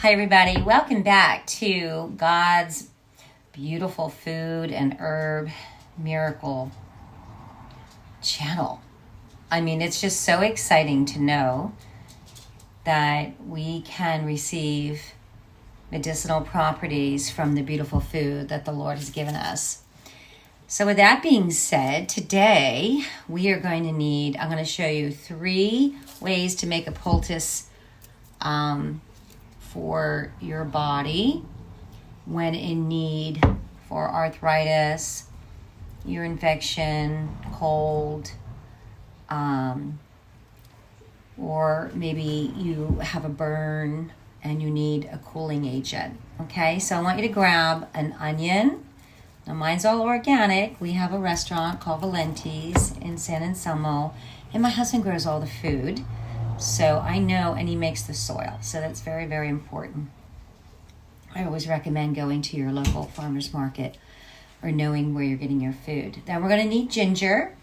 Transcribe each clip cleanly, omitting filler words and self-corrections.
Hi everybody, welcome back to God's beautiful food and herb miracle channel. I mean, it's just so exciting to know that we can receive medicinal properties from the beautiful food that the Lord has given us. So with that being said, today we are going to I'm going to show you 3 ways to make a poultice for your body when in need for arthritis, ear infection, cold, or maybe you have a burn and you need a cooling agent. Okay, so I want you to grab an onion. Now mine's all organic. We have a restaurant called Valenti's in San Anselmo, and my husband grows all the food. So I know, and he makes the soil. So that's very, very important. I always recommend going to your local farmer's market or knowing where you're getting your food. Then we're going to need ginger.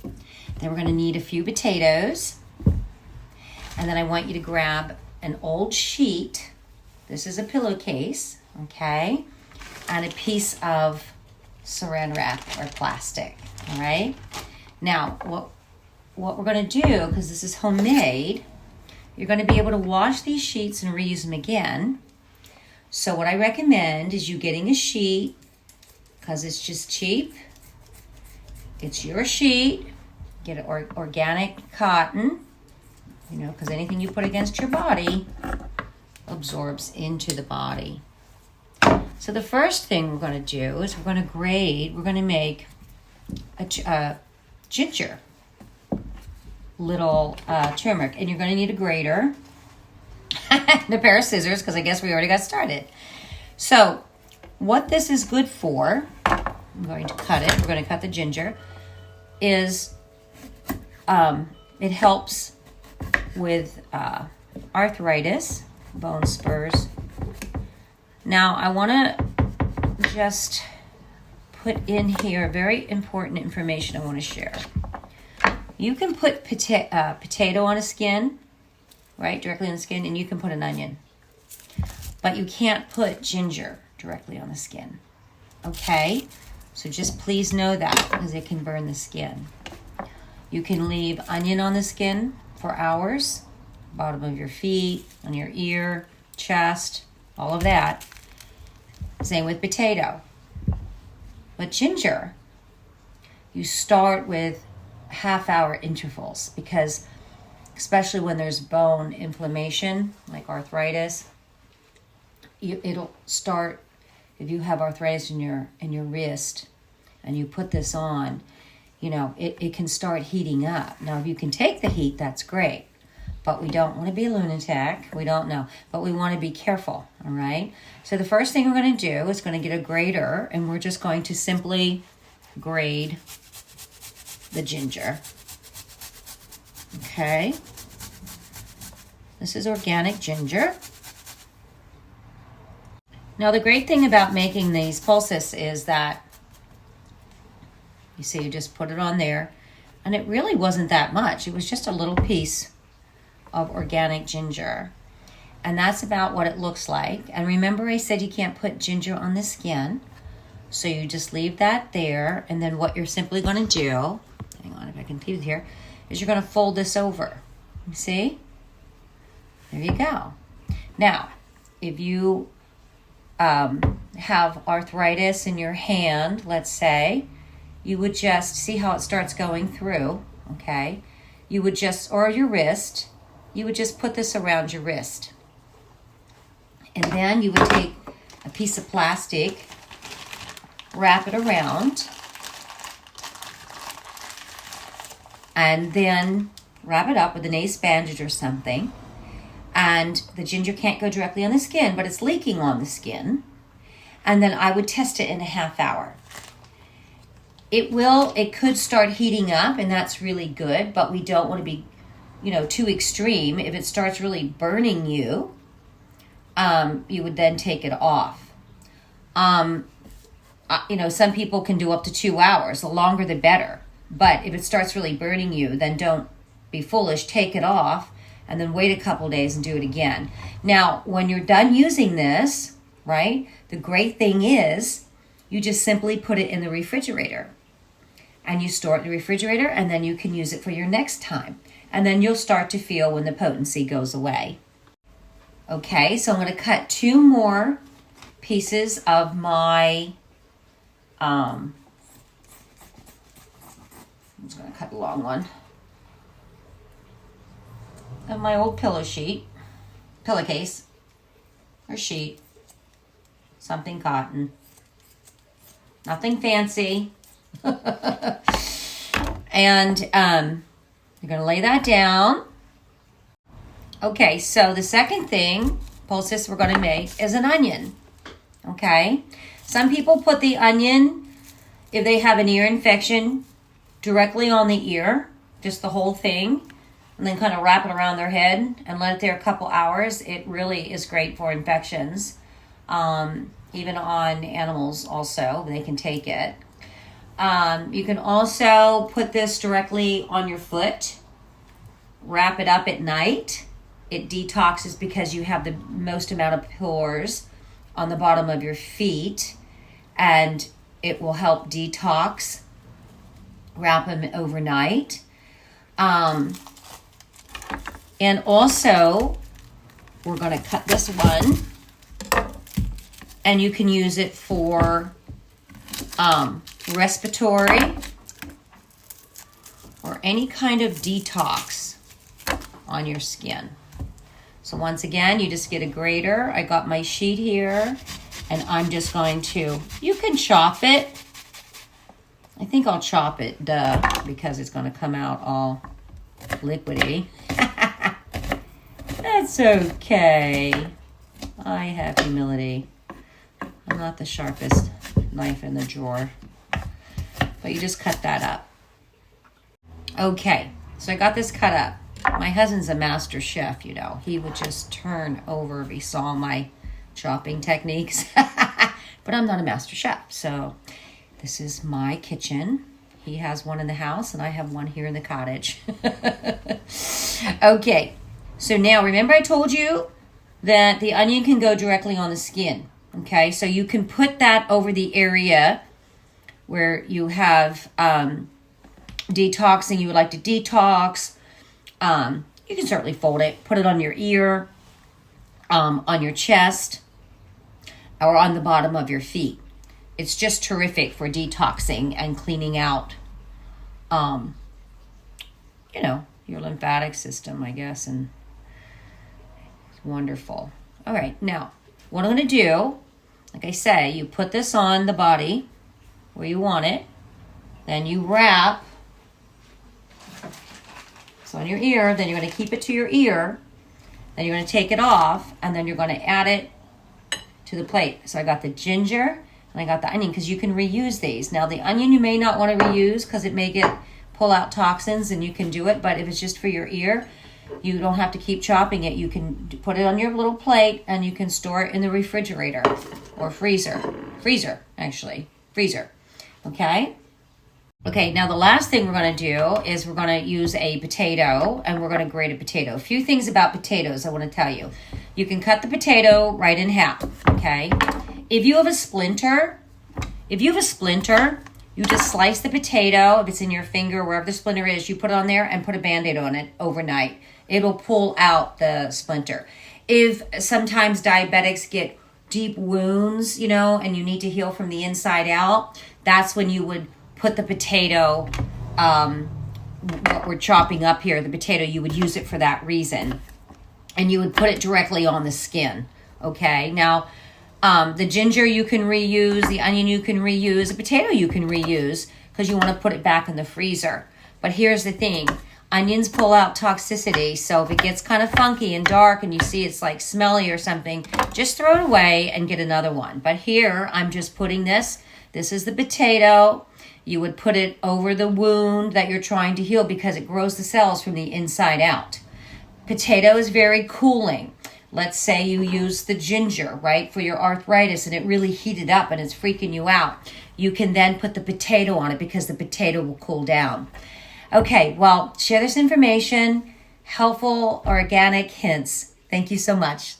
Then we're going to need a few potatoes. And then I want you to grab an old sheet. This is a pillowcase, okay? And a piece of saran wrap or plastic, all right? Now, what we're going to do, because this is homemade, you're going to be able to wash these sheets and reuse them again. So what I recommend is you getting a sheet, because it's just cheap. It's your sheet. Get organic cotton, because anything you put against your body absorbs into the body. So the first thing we're going to do is we're going to make a ginger little turmeric, and you're going to need a grater and a pair of scissors, because I guess we already got started. So what this is good for, I'm going to cut it, we're going to cut the ginger, is it helps with arthritis, bone spurs. Now I want to just put in here very important information I want to share. You can put potato on a skin, right, directly on the skin, and you can put an onion. But you can't put ginger directly on the skin, okay? So just please know that, because it can burn the skin. You can leave onion on the skin for hours, bottom of your feet, on your ear, chest, all of that. Same with potato. But ginger, you start with half-hour intervals, because especially when there's bone inflammation like arthritis, it'll start. If you have arthritis in your wrist and you put this on, it can start heating up. Now if you can take the heat, that's great, but we don't want to be a lunatic. We don't know, but we want to be careful. All right, so the first thing we're going to do is going to get a grater, and we're just going to simply grate the ginger. Okay, this is organic ginger. Now the great thing about making these poultices is that you see, you just put it on there, and it really wasn't that much. It was just a little piece of organic ginger, and that's about what it looks like. And remember, I said you can't put ginger on the skin, so you just leave that there. And then what you're simply going to do, hang on if I can keep it here, is you're going to fold this over. You see? There you go. Now, if you have arthritis in your hand, let's say, you would just see how it starts going through, okay? You would just, or your wrist, you would just put this around your wrist. And then you would take a piece of plastic, wrap it around, and then wrap it up with an ace bandage or something. And the ginger can't go directly on the skin, but it's leaking on the skin. And then I would test it in a half hour. It could start heating up, and that's really good, but we don't want to be, too extreme. If it starts really burning you, you would then take it off. Some people can do up to 2 hours. The longer, the better. But if it starts really burning you, then don't be foolish. Take it off and then wait a couple days and do it again. Now, when you're done using this, right, the great thing is you just simply put it in the refrigerator. And you store it in the refrigerator, and then you can use it for your next time. And then you'll start to feel when the potency goes away. Okay, so I'm going to cut 2 more pieces of my, I'm just going to cut a long one, of my old pillowcase, or sheet, something cotton, nothing fancy. And you're going to lay that down. Okay, so the second thing, Poultice, we're going to make is an onion. Okay, some people put the onion, if they have an ear infection, directly on the ear, just the whole thing, and then kind of wrap it around their head and let it there a couple hours. It really is great for infections, even on animals also, they can take it. You can also put this directly on your foot, wrap it up at night. It detoxes because you have the most amount of pores on the bottom of your feet, and it will help detox. Wrap them overnight. And also, we're going to cut this one, and you can use it for respiratory or any kind of detox on your skin. So once again, you just get a grater. I got my sheet here, and I'm just going to, you can chop it. I think I'll chop it, because it's going to come out all liquidy. That's okay. I have humility. I'm not the sharpest knife in the drawer. But you just cut that up. Okay, so I got this cut up. My husband's a master chef, you know. He would just turn over if he saw my chopping techniques. But I'm not a master chef, so this is my kitchen. He has one in the house, and I have one here in the cottage. Okay, so now remember I told you that the onion can go directly on the skin. Okay, so you can put that over the area where you have detoxing, you would like to detox. You can certainly fold it, put it on your ear, on your chest, or on the bottom of your feet. It's just terrific for detoxing and cleaning out, you know, your lymphatic system, I guess, and it's wonderful. All right, now, what I'm going to do, like I say, you put this on the body where you want it, then you wrap. It's on your ear, then you're going to keep it to your ear, then you're going to take it off, and then you're going to add it to the plate. So I got the ginger, and I got the onion, because you can reuse these. Now, the onion you may not want to reuse because it may pull out toxins, and you can do it, but if it's just for your ear, you don't have to keep chopping it. You can put it on your little plate, and you can store it in the refrigerator or freezer. Freezer. Okay? Okay, now the last thing we're going to do is we're going to use a potato, and we're going to grate a potato. A few things about potatoes I want to tell you. You can cut the potato right in half, okay? If you have a splinter, you just slice the potato. If it's in your finger, wherever the splinter is, you put it on there and put a Band-Aid on it overnight. It'll pull out the splinter. If sometimes diabetics get deep wounds, you know, and you need to heal from the inside out, that's when you would put the potato, what we're chopping up here, the potato, you would use it for that reason. And you would put it directly on the skin, okay? Now, the ginger you can reuse, the onion you can reuse, the potato you can reuse, because you want to put it back in the freezer. But here's the thing. Onions pull out toxicity, so if it gets kind of funky and dark and you see it's like smelly or something, just throw it away and get another one. But here, I'm just putting this. This is the potato. You would put it over the wound that you're trying to heal because it grows the cells from the inside out. Potato is very cooling. Let's say you use the ginger, right, for your arthritis, and it really heated up and it's freaking you out. You can then put the potato on it because the potato will cool down. Okay, well, share this information. helpful organic hints. Thank you so much.